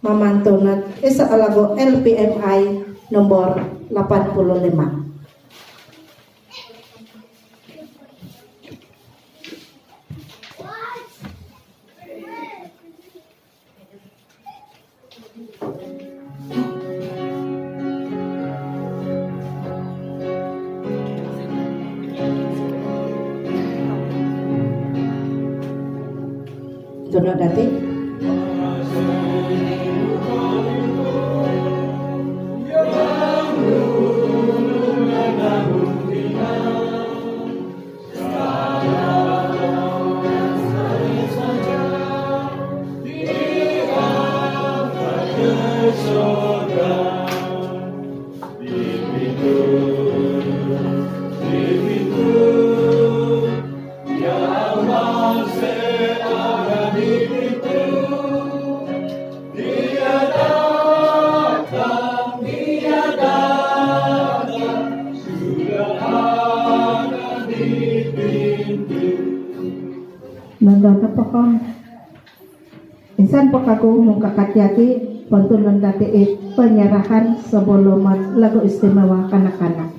mamantunat isa alago LPMI nomor 85. Tunod dati. Nandata pa ka. Insan pa kago mong kakatyati pantulan dati penyerahan sebelum lagu istimewa kanak-kanak.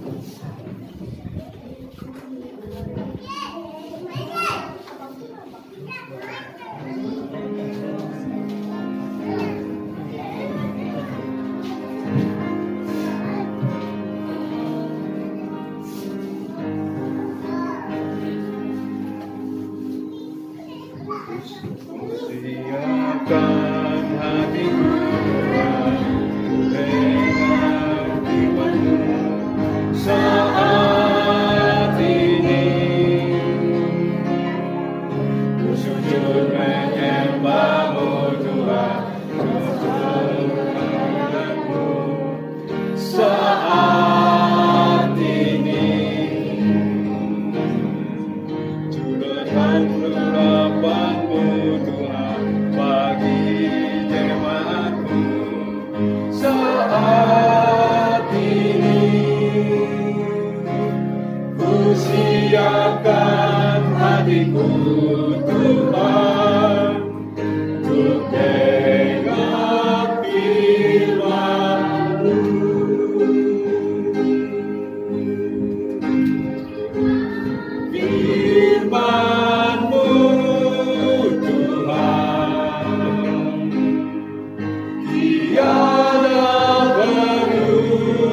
Siapkan hatiku dengan imanmu saat ini, ku sujud menyembahmu Tuhan, Tuhanku saat ini. Curahkan urapanmu Tuhan bagi jemaatmu saat ini. Ku siapkan hatiku Tuhan untuk dengar firman-Mu. Firman-Mu Tuhan tiada berubah,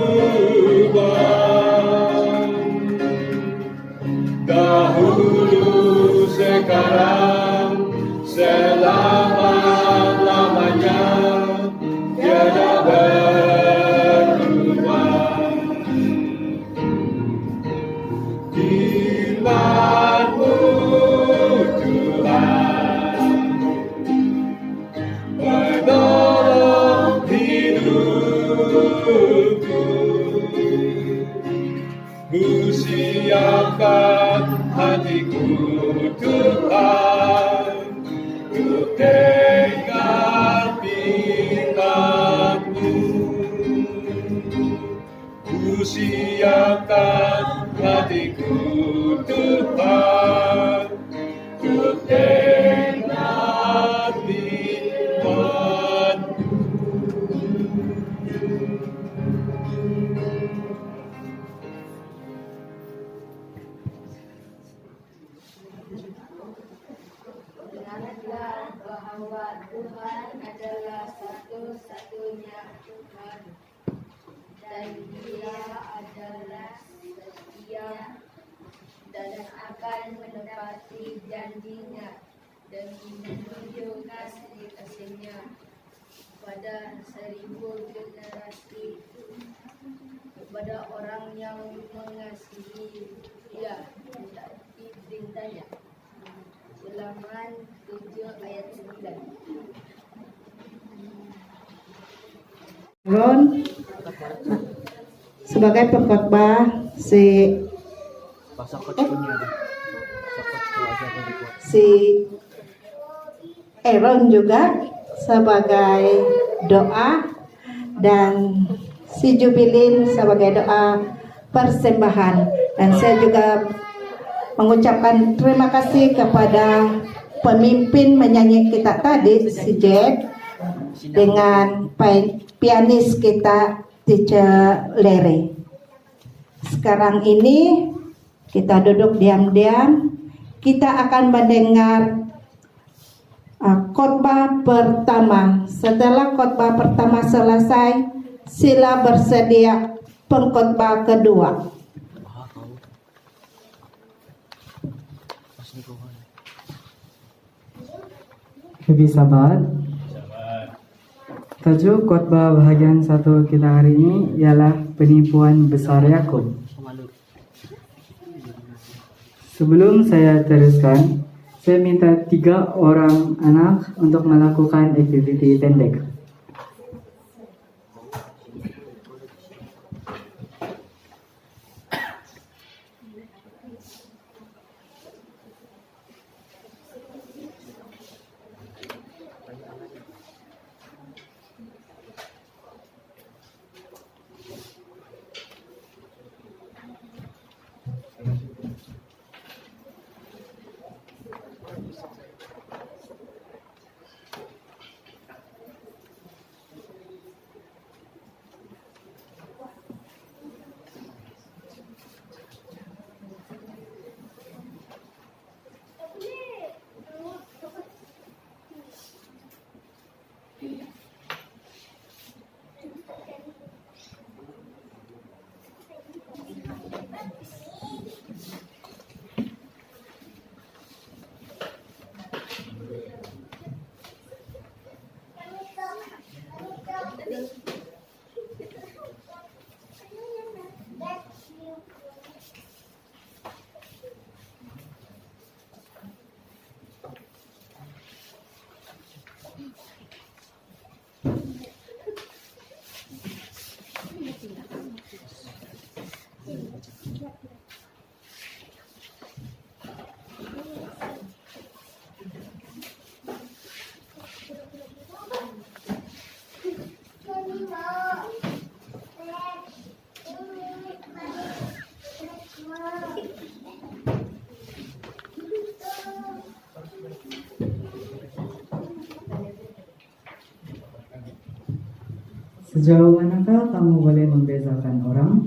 dahulu sekarang selama-lamanya tiada berubah. Firman-Mu Tuhan menolong hidupku. Ku siapkan hatiku Tuhan untuk dengar firman-Mu. Ku siapkan hatiku Tuhan untuk dengar firman-Mu. Ingatlah bahwa Tuhan adalah satu-satunya Tuhan dan Dia adalah setia dan akan menepati janjinya demi menuju kasih-kasihnya pada 1000 generasi kepada orang yang mengasihi Dia dan taati perintahnya. Ulangan 7 ayat 9. Ron sebagai pengkhotbah si Aaron juga sebagai doa dan si Jubilin sebagai doa persembahan, dan saya juga mengucapkan terima kasih kepada pemimpin menyanyi kita tadi si Jack dengan pianis kita Teacher Lere. Sekarang ini kita duduk diam-diam. Kita akan mendengar khotbah pertama. Setelah khotbah pertama selesai, sila bersedia pengkhotbah kedua. Lebih sahabat, tajuk khotbah bahagian 1 kita hari ini ialah penipuan besar Yakub. Sebelum saya teruskan, saya minta 3 orang anak untuk melakukan aktiviti pendek. Sejauh manakah kamu boleh membezakan orang?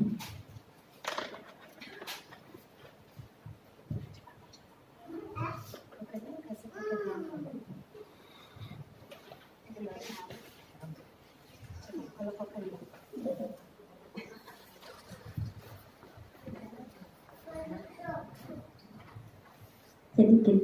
Sedikit.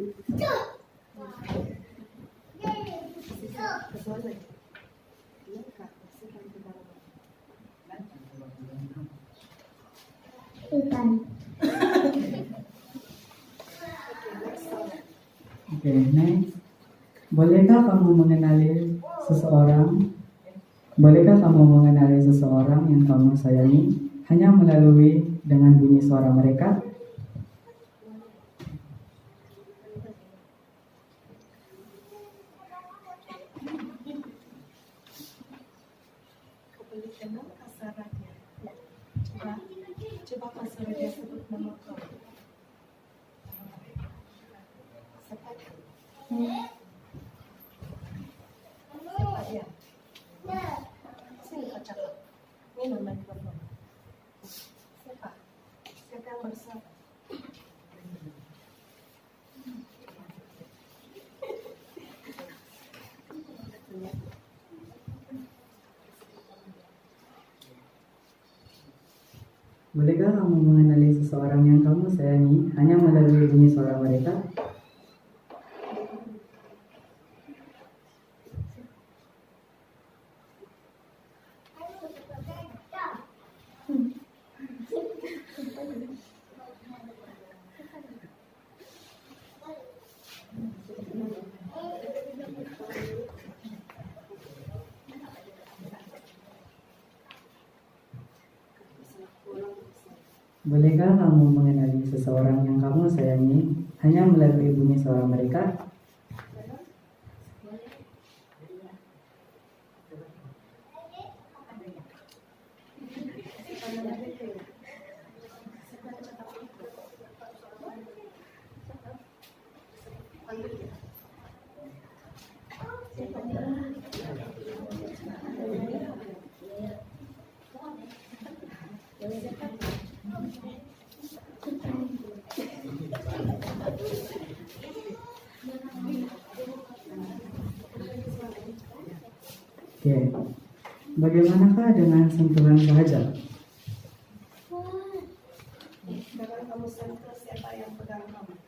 Oke, next. Bolehkah kamu mengenali seseorang? Bolehkah kamu mengenali seseorang yang kamu sayangi hanya melalui dengan bunyi suara mereka? Coba pasal dia sebut nama kau. Siapa dia? Siapa dia? Sini kau cakap. Minum mikrofon. Siapa? Siapa yang bersalah? Bolehkah kamu mengenali seseorang yang kamu sayangi hanya melalui bunyi suara mereka? Bolehkah kamu mengenali seseorang yang kamu sayangi hanya melalui bunyi suara mereka? Oke, bagaimanakah dengan sentuhan saja? Jangan kamu sentuh siapa yang pegang kamu.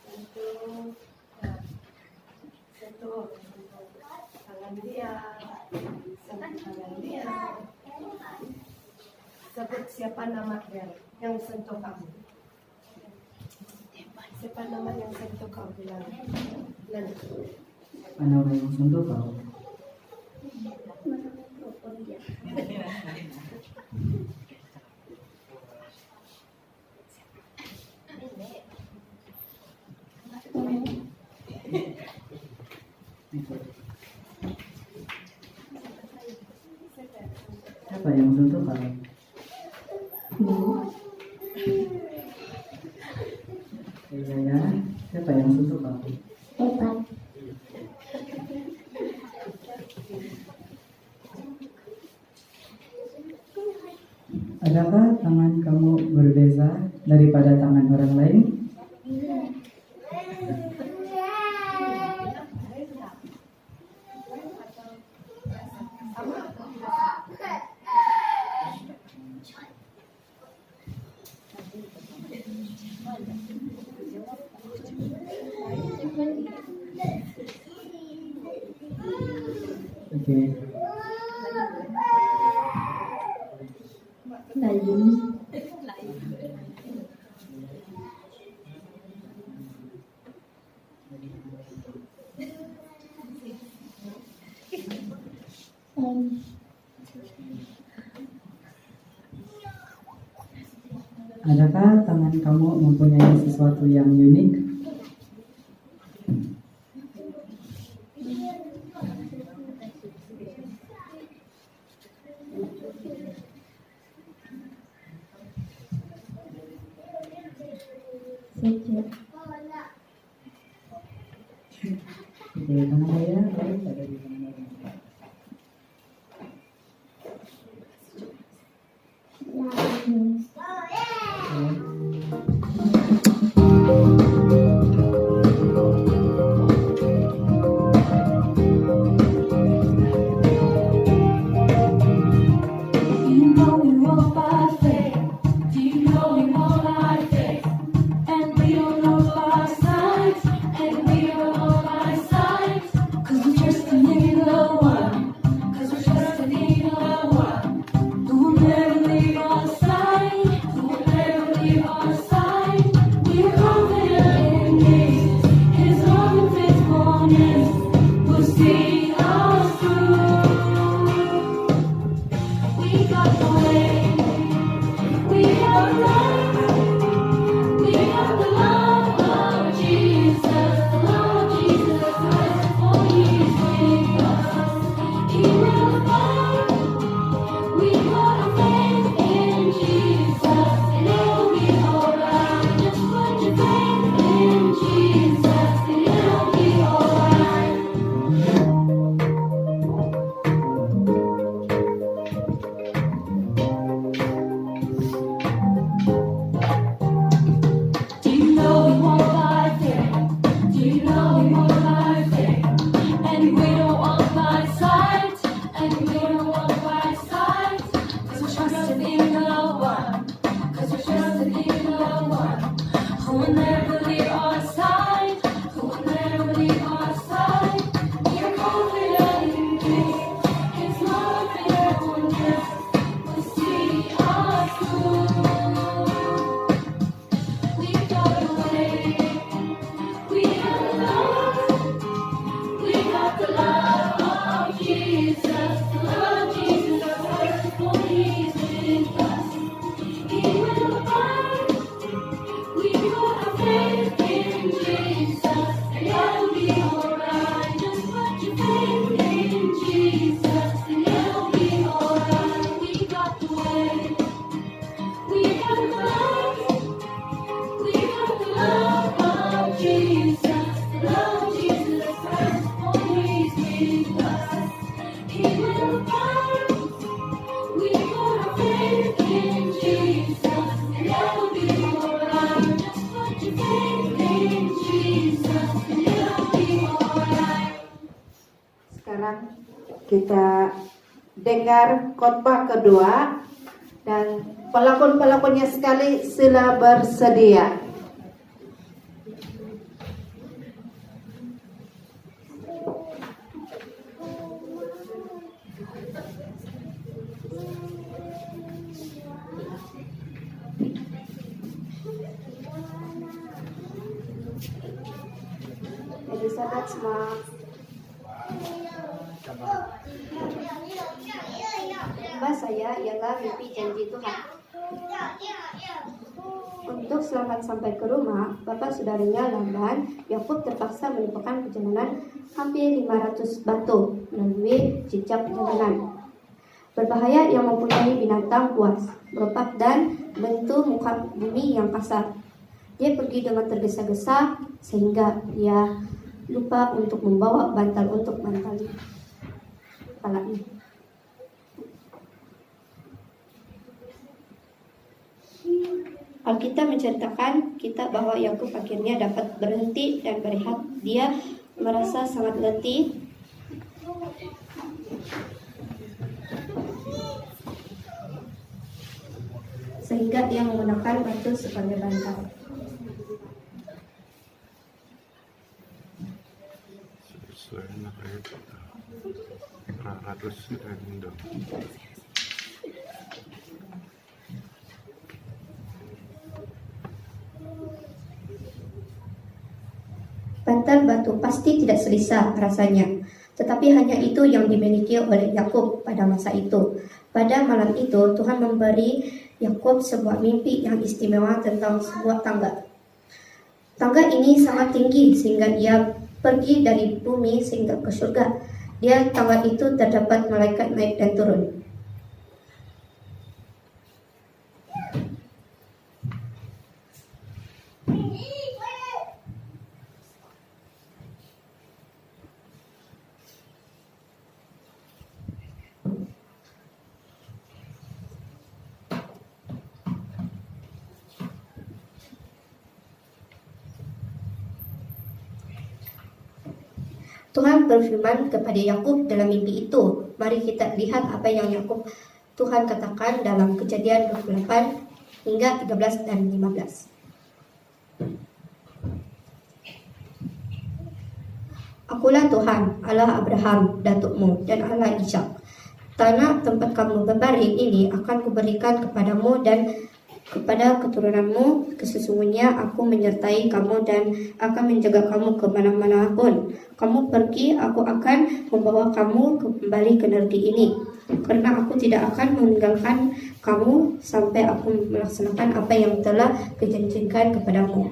Sentuh, ya. sentuh tangan dia, sentuh tangan dia. Sebut siapa nama dia yang sentuh kamu. Siapa nama yang sentuh kamu bilang. Dan Apa nama yang sentuh kau? Siapa yang sentuh kau? Iya ya, siapa yang sentuh kau? Adakah tangan kamu berbeda daripada tangan orang lain? Oke. Adakah tangan kamu mempunyai sesuatu yang unik? Oke, tangan saya baik ada di tangan orang. You know we walk by faith. Do you know we walk by faith? And we don't know by sight. And we don't know by sight. 'Cause we trust in the one. 'Cause we trust in the one. Who will never leave our side. Who will never leave our side. We're confident in this. His love and faithfulness will see us through. We got the way, we got the love, we got the love of Jesus, the love of Jesus Christ, for He is with us. He will abide. We got our faith in Jesus, and it'll be alright. Just put your faith in Jesus, and it'll be alright. Do you know we walk by faith? Do you know we walk by faith? And we don't walk by sight. And we don't walk by sight. 'Cause we're trusting in the one. 'Cause we're trusting in the one. Who will never leave our side. Who will never leave our side. We're confident in this. His love and faithfulness will see us through. We got the way, we got the love, we got the love of Jesus, the love of Jesus Christ, for He is with us. He will abide. We put our faith in Jesus, and it'll be alright. Just put your faith in Jesus, and it'll be alright. We got the way. We dengar khotbah kedua, dan pelakon-pelakonnya sekali sila bersedia. Elizabeth semua. Khotbah saya ialah mimpi janji Tuhan. Untuk selamat sampai ke rumah, bapak saudaranya Laban, Yakub terpaksa melupakan perjalanan hampir 500 batu melalui jejak perjalanan berbahaya yang mempunyai binatang buas, meropak dan bentuk muka bumi yang kasar. Dia pergi dengan tergesa-gesa sehingga dia lupa untuk membawa bantal untuk bantali kepalanya. Alkitab menceritakan kita bahwa Yakub akhirnya dapat berhenti dan berehat. Dia merasa sangat letih sehingga dia menggunakan batu sebagai bantal. Bantal batu pasti tidak selesa rasanya, tetapi hanya itu yang dimiliki oleh Yakub pada masa itu. Pada malam itu, Tuhan memberi Yakub sebuah mimpi yang istimewa tentang sebuah tangga. Tangga ini sangat tinggi sehingga dia pergi dari bumi sehingga ke surga. Tangga itu terdapat malaikat naik dan turun. Tuhan berfirman kepada Yakub dalam mimpi itu. Mari kita lihat apa yang Tuhan katakan dalam Kejadian 28 hingga 13 dan 15. Akulah Tuhan, Allah Abraham, datukmu, dan Allah Ishak. Tanah tempat kamu berbaring ini akan kuberikan kepadamu dan kepada keturunanmu. Sesungguhnya aku menyertai kamu dan akan menjaga kamu kemana-mana pun kamu pergi. Aku akan membawa kamu kembali ke negeri ini, karena aku tidak akan meninggalkan kamu sampai aku melaksanakan apa yang telah kujanjikan kepadamu.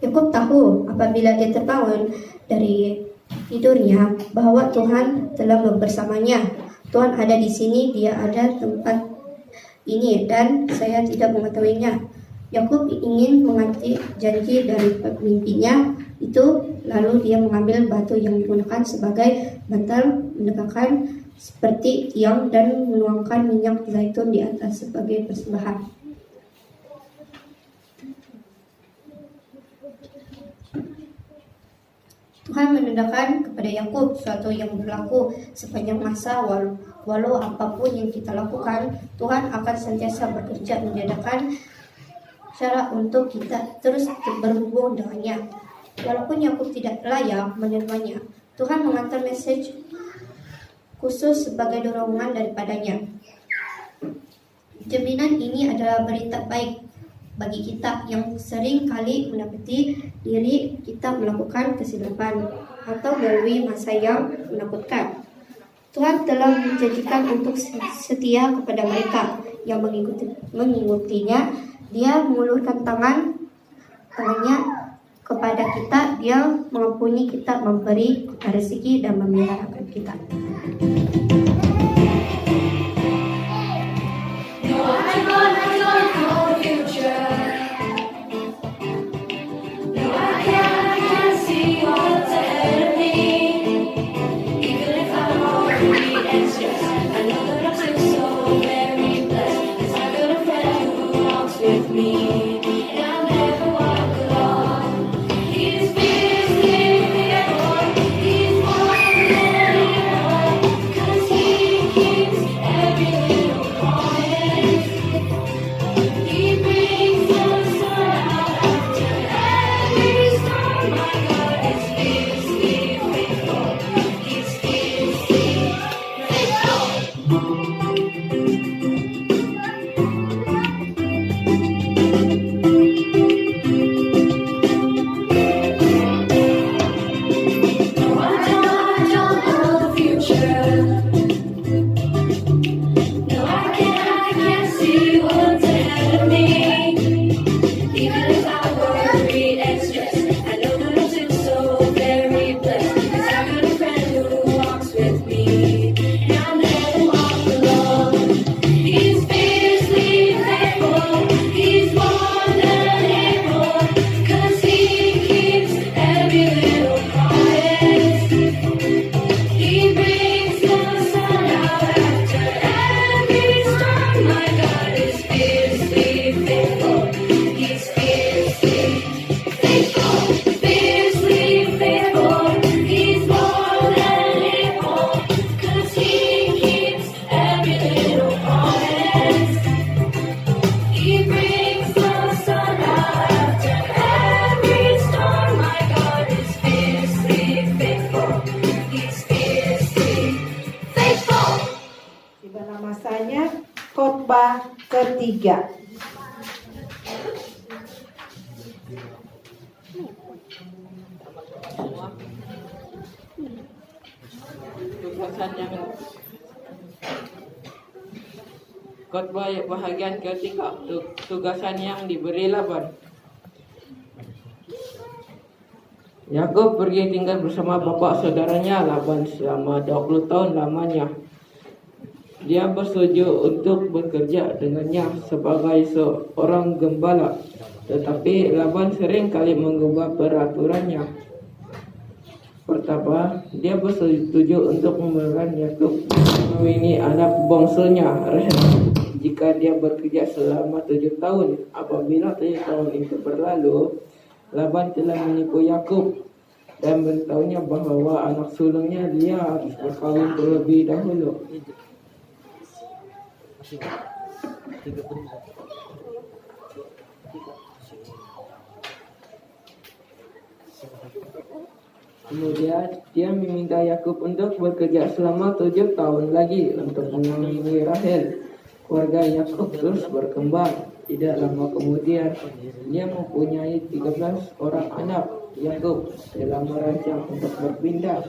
Yakub tahu apabila dia terbangun dari tidurnya bahwa Tuhan telah bersamanya. Tuhan ada di sini, dia ada tempat ini dan saya tidak mengetahuinya. Yakub ingin mengerti janji dari mimpinya itu, lalu dia mengambil batu yang digunakan sebagai bantal, menegakkan seperti tiang dan menuangkan minyak zaitun di atas sebagai persembahan. Tuhan menandakan kepada Yakub suatu yang berlaku sepanjang masa. Walau apapun yang kita lakukan, Tuhan akan sentiasa bekerja menjadikan cara untuk kita terus berhubung dengannya. Walaupun Yakub tidak layak menerimanya, Tuhan mengantar message khusus sebagai dorongan daripadanya. Jaminan ini adalah berita baik bagi kita yang sering kali mendapati diri kita melakukan kesilapan atau melalui masa yang menakutkan. Tuhan telah menjanjikan untuk setia kepada mereka yang mengikutinya. Dia mengulurkan tangannya kepada kita. Dia mengampuni kita, memberi rezeki dan memelihara kita. Masa-masanya khotbah ketiga. Khotbah bahagian ketiga, tugasan yang diberi Laban. Yakub pergi tinggal bersama bapak saudaranya Laban selama 20 tahun lamanya. Dia bersetuju untuk bekerja dengannya sebagai seorang gembala, tetapi Laban sering kali mengubah peraturannya. Pertama, dia bersetuju untuk memberikan Yakub mengawini anak bongsanya Rahel jika dia bekerja selama 7 tahun. Apabila 7 tahun itu berlalu, Laban telah menipu Yakub dan beritahunya bahwa anak sulungnya dia harus berkahwin terlebih dahulu. Kemudian dia meminta Yakub untuk bekerja selama 7 tahun lagi untuk mengawini Rahel. Keluarga Yakub terus berkembang. Tidak lama kemudian dia mempunyai 13 orang anak. Yakub telah merancang untuk berpindah,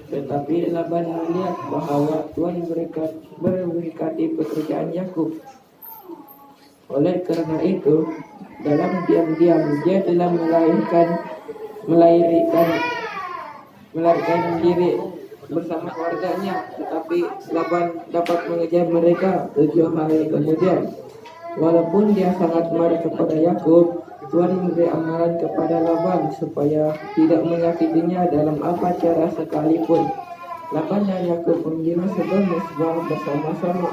tetapi Laban melihat bahwa Tuhan memberkati pekerjaan Yakub. Oleh karena itu, dalam diam-diam dia telah melarikan diri bersama keluarganya, tetapi Laban dapat mengejar mereka 7 hari kemudian. Walaupun dia sangat marah kepada Yakub, Tuhan memberi amaran kepada Laban supaya tidak menyakitinya dalam apa cara sekalipun. Laban dan Yakub menggina sebuah mesbah bersama-sama,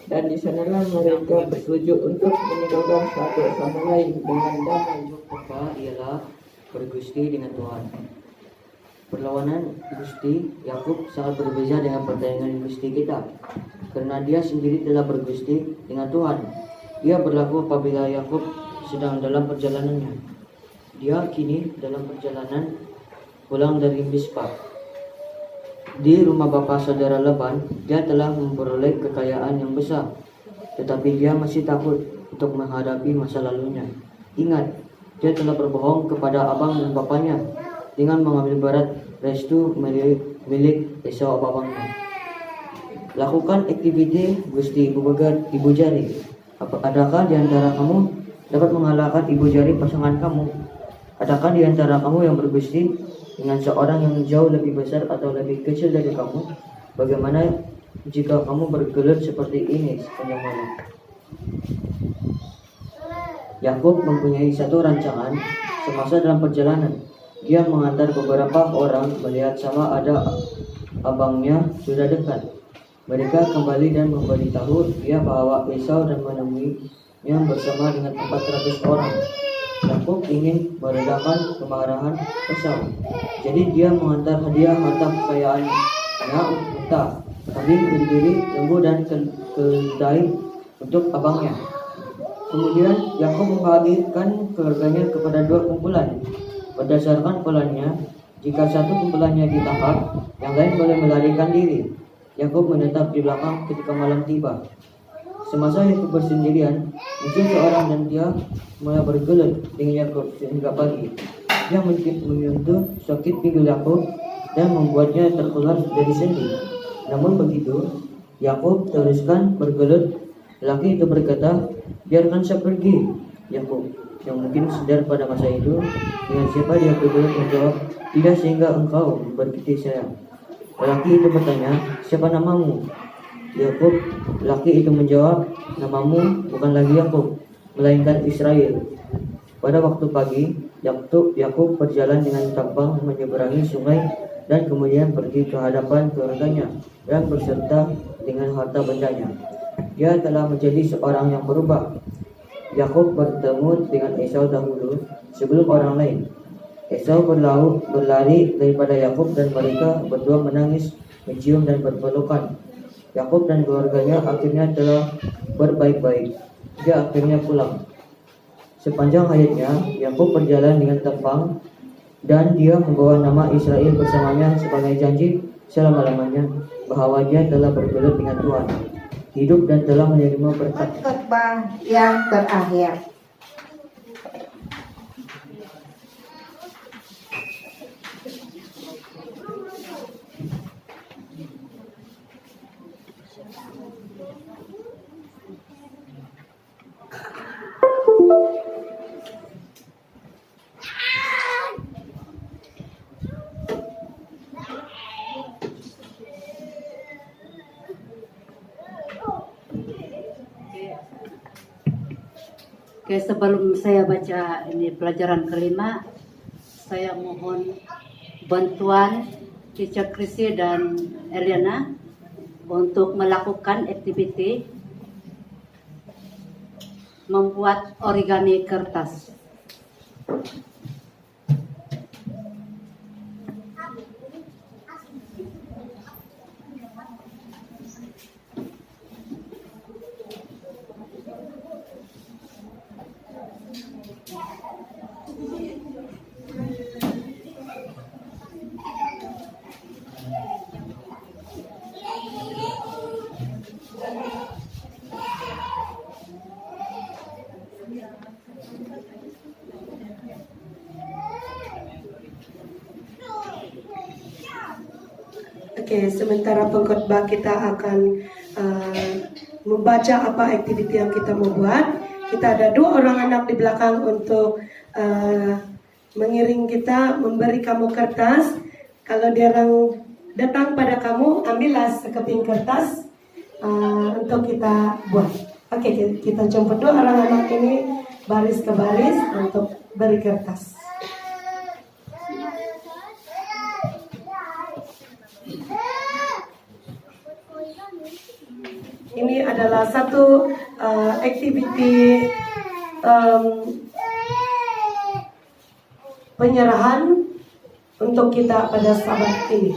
dan di sanalah mereka bersetuju untuk meninggalkan satu sama lain dengan damai. Apa ialah bergusti dengan Tuhan. Perlawanan Gusti Yakub sangat berbeza dengan pertandingan Gusti kita, karena dia sendiri telah bergusti dengan Tuhan. Dia berlaku apabila Yakub sedang dalam perjalanannya. Dia kini dalam perjalanan pulang dari Mispa. Di rumah bapa saudara Laban, dia telah memperoleh kekayaan yang besar, tetapi dia masih takut untuk menghadapi masa lalunya. Ingat, dia telah berbohong kepada abang dan bapaknya dengan mengambil berat restu milik Esau abangnya. Lakukan aktiviti Gusti ibu jari. Adakah di antara kamu dapat mengalahkan ibu jari pasangan kamu? Adakah di antara kamu yang bergusti dengan seorang yang jauh lebih besar atau lebih kecil dari kamu? Bagaimana jika kamu bergelut seperti ini sepanjang malam? Yakub mempunyai satu rancangan semasa dalam perjalanan. Dia mengantar beberapa orang melihat sama ada abangnya sudah dekat. Mereka kembali dan memberitahu dia bahwa Esau dan menemuinya bersama dengan 400 orang. Yakub ingin meredakan kemarahan Esau, jadi dia mengantar hadiah harta kekayaannya unta, kambing, biri, lembu dan keledai untuk abangnya. Kemudian Yakub membagikan keluarganya kepada 2 kumpulan. Berdasarkan polannya, jika satu kumpulannya ditangkap, yang lain boleh melarikan diri. Yakub menetap di belakang ketika malam tiba. Semasa Yakub bersendirian, muncul seorang dan dia mulai bergelut dengan Yakub sehingga pagi. Dia menyentuh sakit pinggul Yakub dan membuatnya terkeluar dari sendi. Namun begitu, Yakub teruskan bergelut. Laki itu berkata, "Biarkan saya pergi." Yakub, yang mungkin sadar pada masa itu dengan siapa dia bergelut, menjawab, "Tidak, sehingga engkau berkiti saya." Laki itu bertanya, "Siapa namamu?" Yakub, laki itu menjawab, "Namamu bukan lagi Yakub, melainkan Israel." Pada waktu pagi, Yakub berjalan dengan tampang menyeberangi sungai dan kemudian pergi ke hadapan keluarganya dan berserta dengan harta bendanya. Dia telah menjadi seorang yang berubah. Yakub bertemu dengan Esau dahulu sebelum orang lain. Esau berlari daripada Yakub dan mereka berdua menangis, mencium dan berpelukan. Yakub dan keluarganya akhirnya telah berbaik-baik. Dia akhirnya pulang. Sepanjang hayatnya, Yakub berjalan dengan tampang dan dia membawa nama Israel bersamanya sebagai janji selama-lamanya. bahwa dia telah bergelut dengan Tuhan, hidup dan telah menerima berkat. Khotbah yang terakhir. Oke, sebelum saya baca ini pelajaran kelima, saya mohon bantuan Teacher Chrissy dan Eliana untuk melakukan aktiviti membuat origami kertas. Oke, sementara pengkhotbah kita akan membaca apa aktiviti yang kita mau buat. Kita ada 2 orang anak di belakang untuk mengiring kita, memberi kamu kertas. Kalau dia orang datang pada kamu, ambillah sekeping kertas untuk kita buat. Oke, kita jemput 2 orang anak ini baris ke baris untuk beri kertas. Ini adalah satu aktiviti penyerahan untuk kita pada Sabat ini.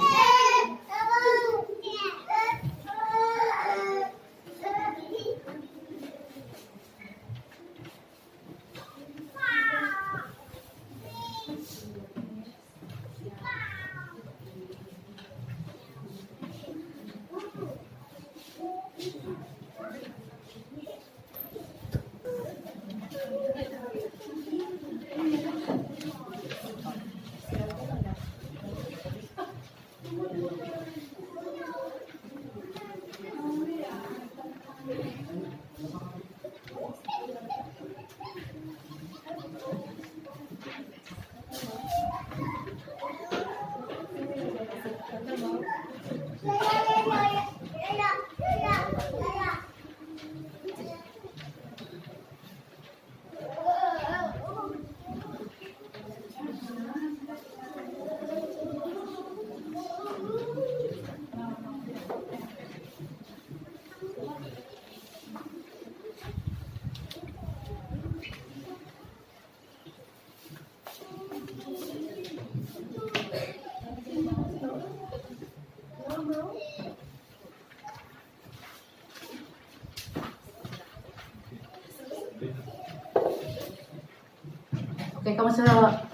Oke, kamu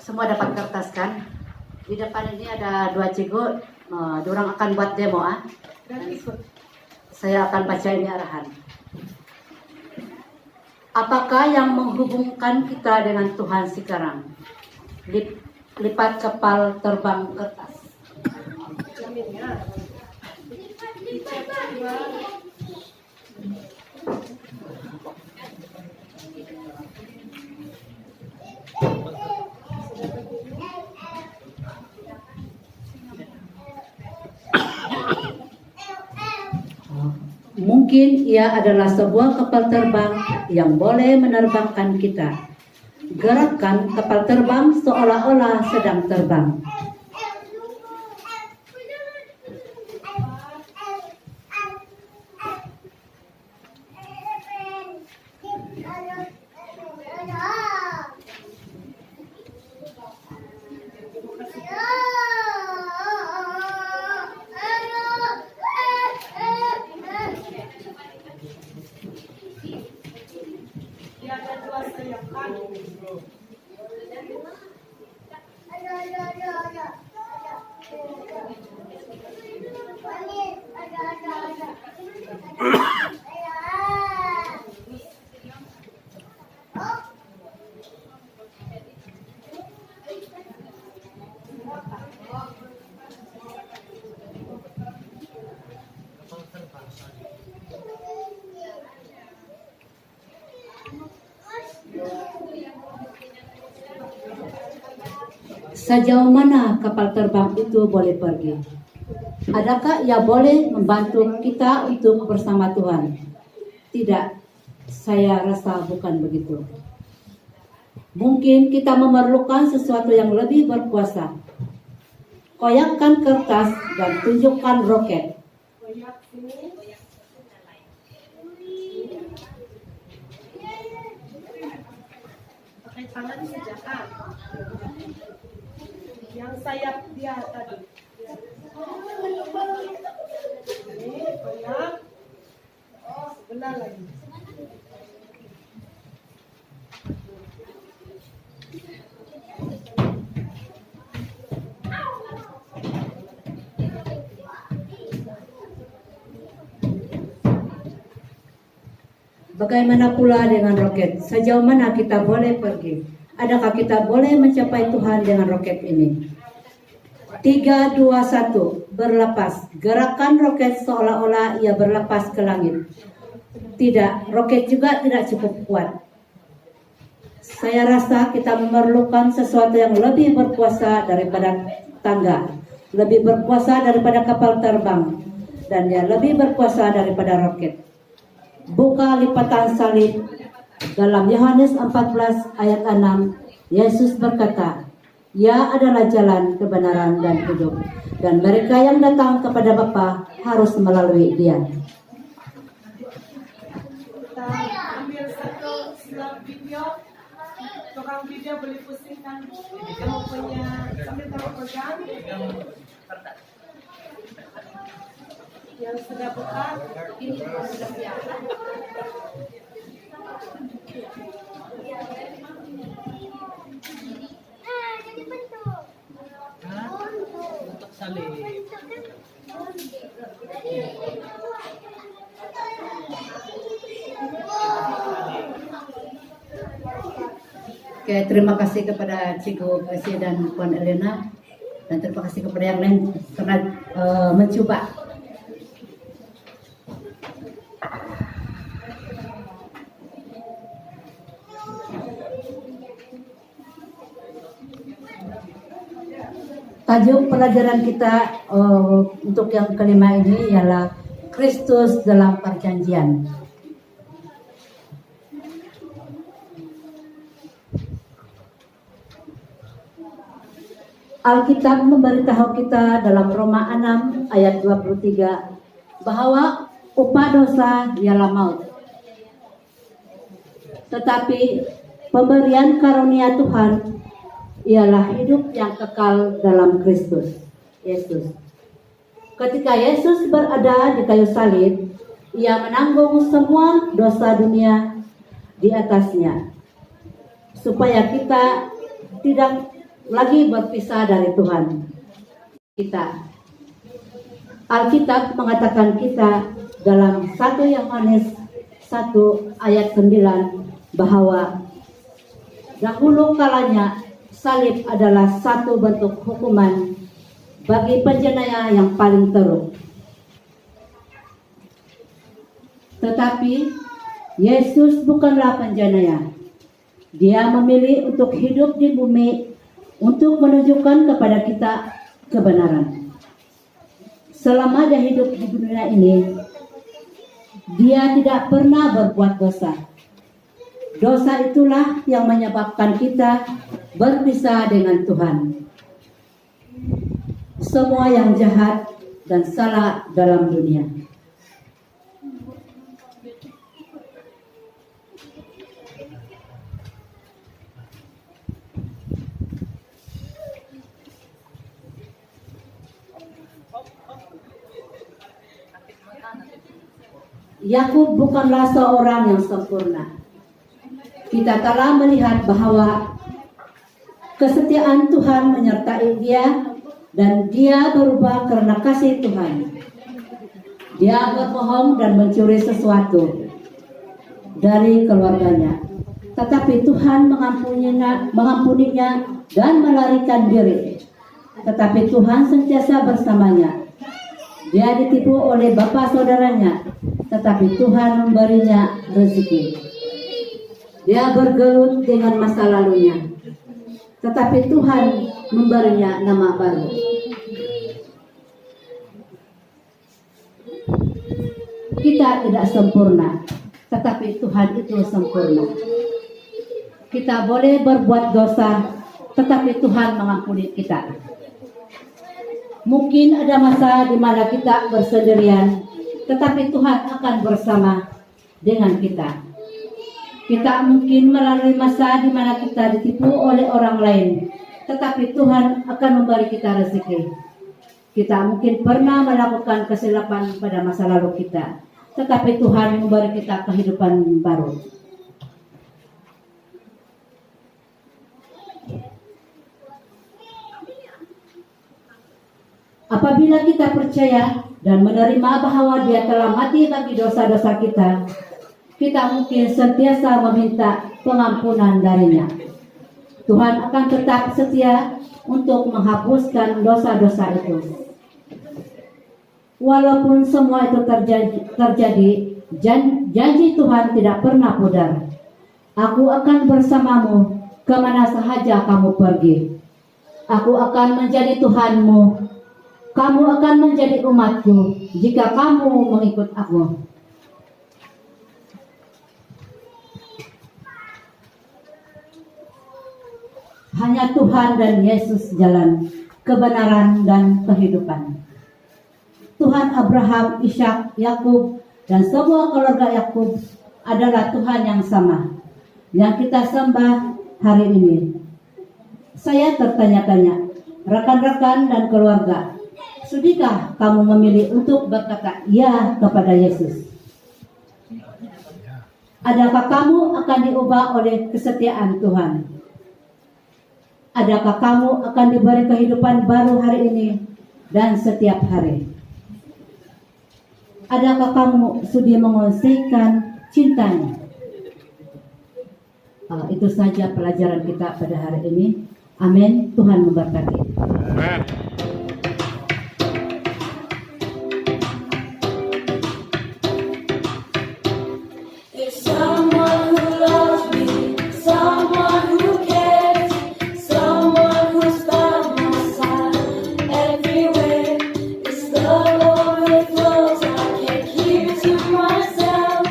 semua dapat kertas kan? Di depan ini ada 2 cikgu, diorang akan buat demo. Saya akan baca ini arahan. Apakah yang menghubungkan kita dengan Tuhan sekarang? Lipat kapal terbang kertas. Mungkin ia adalah sebuah kapal terbang yang boleh menerbangkan kita. Gerakan kapal terbang seolah-olah sedang terbang. Sejauh mana kapal terbang itu boleh pergi? Adakah ia boleh membantu kita untuk bersama Tuhan? Tidak, saya rasa bukan begitu. Mungkin kita memerlukan sesuatu yang lebih berkuasa. Koyakkan kertas dan tunjukkan roket. Pakai tangan saja kan? Yang sayap dia tadi. Ini koyak. Sebelah lagi. Bagaimana pula dengan roket? Sejauh mana kita boleh pergi? Adakah kita boleh mencapai Tuhan dengan roket ini? 3, 2, 1, berlepas. Gerakan roket seolah-olah ia berlepas ke langit. Tidak, roket juga tidak cukup kuat. Saya rasa kita memerlukan sesuatu yang lebih berkuasa daripada tangga, lebih berkuasa daripada kapal terbang, dan dia lebih berkuasa daripada roket. Buka lipatan salib dalam Yohanes 14 ayat 6. Yesus berkata, "Ia adalah jalan, kebenaran, dan hidup, dan mereka yang datang kepada Bapa harus melalui Dia." Kita ambil satu slide video. Orang video boleh pusingkan. Kamu punya sambil kamu pegang. Yang sudah buka, ini sudah siap. Untuk salib. Oke, terima kasih kepada Cikgu Gracia dan Puan Elena, dan terima kasih kepada yang lain karena mencoba. Tajuk pelajaran kita untuk yang kelima ini ialah Kristus dalam Perjanjian. Alkitab memberitahu kita dalam Roma 6 ayat 23 bahwa upah dosa ialah maut. Tetapi pemberian karunia Tuhan ialah hidup yang kekal dalam Kristus Yesus. Ketika Yesus berada di kayu salib, ia menanggung semua dosa dunia di atasnya, supaya kita tidak lagi berpisah dari Tuhan kita. Alkitab mengatakan kita dalam 1 Yohanes 1 ayat 9 bahwa dahulu kalanya salib adalah satu bentuk hukuman bagi penjenayah yang paling teruk. Tetapi Yesus bukanlah penjenayah. Dia memilih untuk hidup di bumi untuk menunjukkan kepada kita kebenaran. Selama dia hidup di dunia ini, dia tidak pernah berbuat dosa. Dosa itulah yang menyebabkan kita berpisah dengan Tuhan. Semua yang jahat dan salah dalam dunia. Yakub bukanlah seorang yang sempurna. Kita telah melihat bahwa kesetiaan Tuhan menyertai dia dan dia berubah karena kasih Tuhan. Dia berbohong dan mencuri sesuatu dari keluarganya. Tetapi Tuhan mengampuninya dan melarikan diri. Tetapi Tuhan sentiasa bersamanya. Dia ditipu oleh bapak saudaranya, tetapi Tuhan memberinya rezeki. Dia bergelut dengan masa lalunya, tetapi Tuhan memberinya nama baru. Kita tidak sempurna, tetapi Tuhan itu sempurna. Kita boleh berbuat dosa, tetapi Tuhan mengampuni kita. Mungkin ada masa di mana kita bersendirian, tetapi Tuhan akan bersama dengan kita. Kita mungkin melalui masa di mana kita ditipu oleh orang lain, tetapi Tuhan akan memberi kita rezeki. Kita mungkin pernah melakukan kesilapan pada masa lalu kita, tetapi Tuhan memberi kita kehidupan baru. Apabila kita percaya dan menerima bahwa Dia telah mati bagi dosa-dosa kita, kita mungkin sentiasa meminta pengampunan darinya. Tuhan akan tetap setia untuk menghapuskan dosa-dosa itu. Walaupun semua itu terjadi, janji Tuhan tidak pernah pudar. Aku akan bersamamu kemana sahaja kamu pergi. Aku akan menjadi Tuhanmu. Kamu akan menjadi umatku jika kamu mengikut aku. Hanya Tuhan dan Yesus jalan, kebenaran dan kehidupan. Tuhan Abraham, Ishak, Yakub, dan semua keluarga Yakub adalah Tuhan yang sama, yang kita sembah hari ini. Saya tertanya-tanya, rekan-rekan dan keluarga, sudahkah kamu memilih untuk berkata ya kepada Yesus? Adakah kamu akan diubah oleh kesetiaan Tuhan? Adakah kamu akan diberi kehidupan baru hari ini dan setiap hari? Adakah kamu sudi mengonseikan cintanya? Itu saja pelajaran kita pada hari ini. Amin. Tuhan memberkati. Amen. There's someone who loves me, someone who cares, someone who's by my side everywhere. This love overflows, I can't keep it to myself.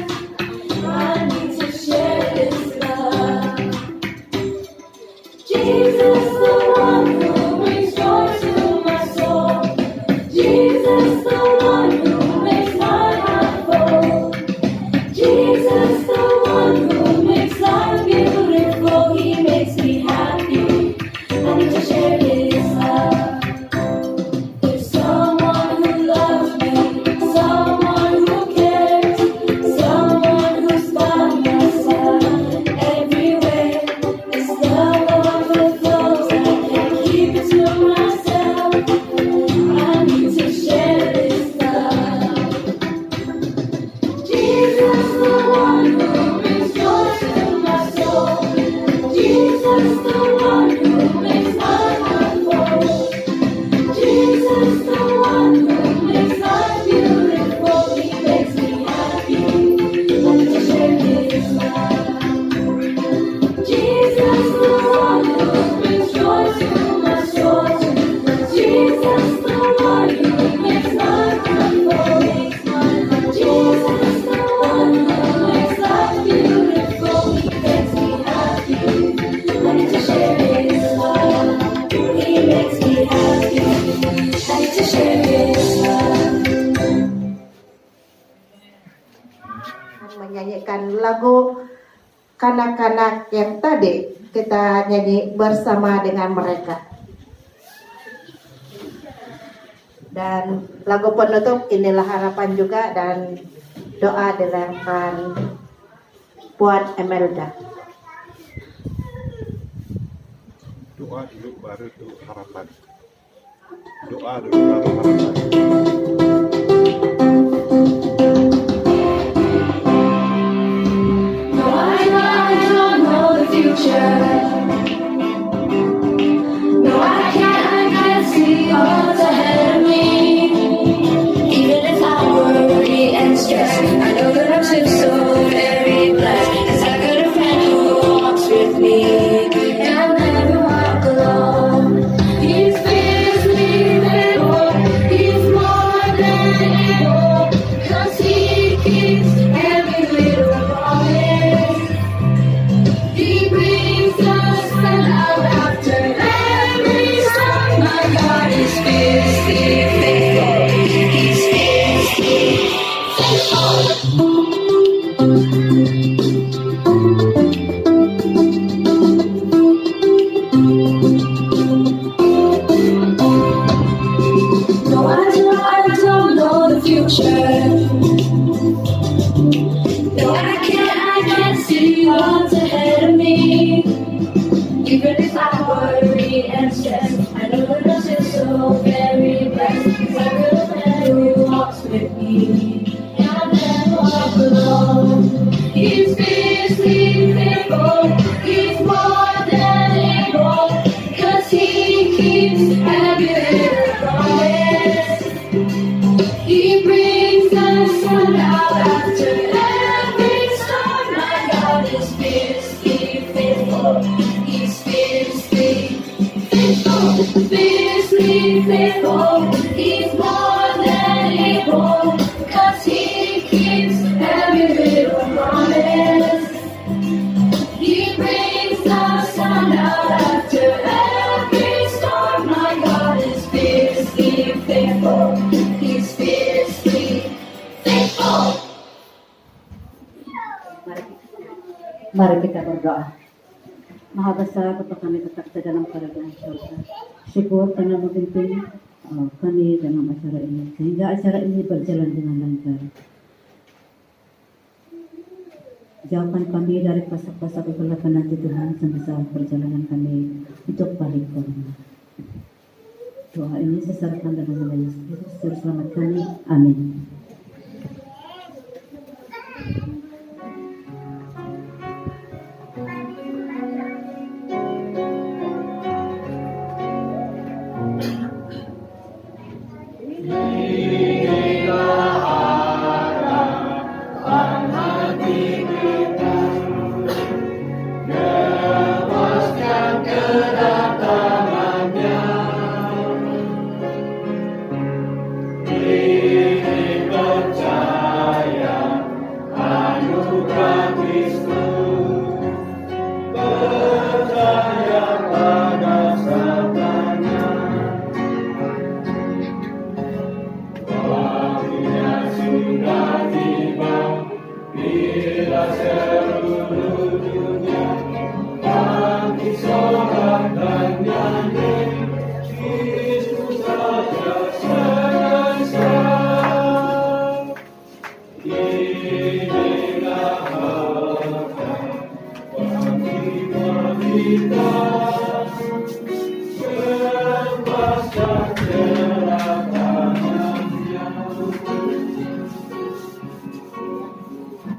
I need to share this love. Jesus, the one who brings joy to my soul. Jesus, the one who makes my heart full. Jesus, the one who makes life beautiful, He makes me happy. I need to share His love. There's someone who loves me, someone who cares, someone who's by my side everywhere. This love overflows, I can't keep it to myself. I need to share this love. Jesus, the one who brings joy to my soul. Jesus, the one who makes my heart full. Jesus, the one who makes life beautiful. He makes me happy. I need to share His love. Jesus, the one who brings joy to my soul. Jesus, the one who makes my heart full. Jesus, the one who makes life beautiful. He makes me happy. I need to share His love. He makes me happy. I need to share His love. Menyanyikan lagu kanak-kanak yang tadi kita nyanyi bersama dengan mereka. Dan lagu penutup inilah harapan juga dan doa dilakukan buat Emelda. Doa dulu baru itu harapan. Doa dulu baru harapan. No, I don't know the future. No, I can't see what's ahead of me. Even if I worry and stress, I know that I'm still so very blessed. 'Cause I got a friend who walks with me, and I'll never walk alone. No, I can't see what's ahead of me. Even if I worry and stress, I know that I'm still so very blessed. 'Cause I got a man who walks with me, and I never walk alone. He's fiercely faithful, he's more than able, 'cause he keeps every promise. He brings the sun out after every storm. My God is fiercely faithful. He's fiercely faithful, fiercely faithful. He's more than able, 'cause he keeps every little promise. He brings the sun out after every storm. My God is fiercely faithful. He's fiercely faithful. Mari kita berdoa. Maha besar Bapa kami tetap di dalam kerajaan surga. Syukur karena memimpin kami dalam acara ini, sehingga acara ini berjalan dengan lancar. Jauhkan kami dari pasak-pasak kegelapan nanti Tuhan semasa perjalanan kami untuk balik ke rumah. Doa ini saya serahkan dalam nama Yesus Kristus, Juru Selamat kami. Amin. Kita